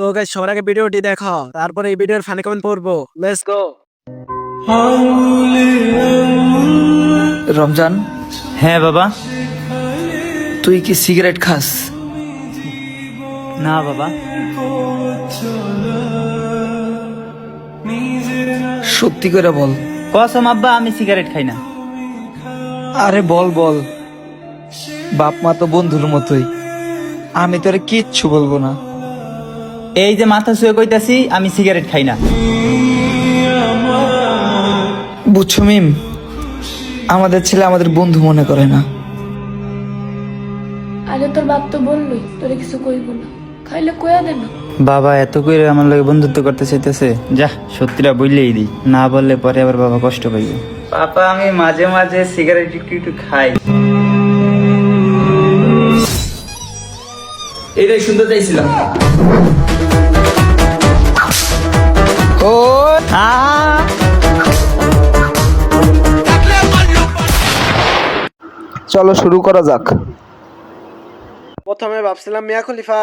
তো গাইস সবার আগে ভিডিওটি দেখো, তারপরে এই ভিডিওর ফানি কমেন্ট পড়বো। Let's go. রমজান, হ্যাঁ বাবা। তুই কি সিগারেট খাস? না বাবা। সত্যি করে বল। কসম আব্বা, আমি সিগারেট খাই না। আরে বল বল, বাপ মা তো বন্ধুর মতোই, আমি তোরে কিচ্ছু বলবো না। এই যে মাথা শুয়ে কইতাছি, আমি সিগারেট খাই না। বুঝছো মিম, আমাদের ছেলে আমাদের বন্ধু মনে করে না। আরে তোর বাপ তো বললই তোরে কিছু কইব না, খাইলে কয়া দে না। বাবা এত করে আমার লগে বন্ধুত্ব করতে চাইতেছে, যা সত্যিটা বললেই দিই, না বললে পরে আবার বাবা কষ্ট পাইবে। পাপা আমি মাঝে মাঝে সিগারেট একটু একটু খাই। এটাই শুনতে চাইছিলাম। ও চলো শুরু করা যাক। প্রথমে ভাবছিলাম মিয়া খলিফা,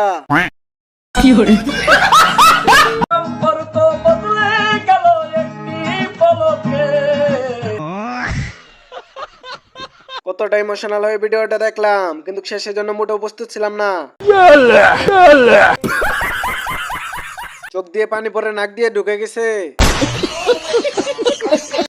কতটা ইমোশনাল হয়ে ভিডিওটা দেখলাম, কিন্তু শেষের জন্য মোটে উপস্থিত ছিলাম না। চোখ দিয়ে পানি পরে নাক দিয়ে ঢুকে গেছে।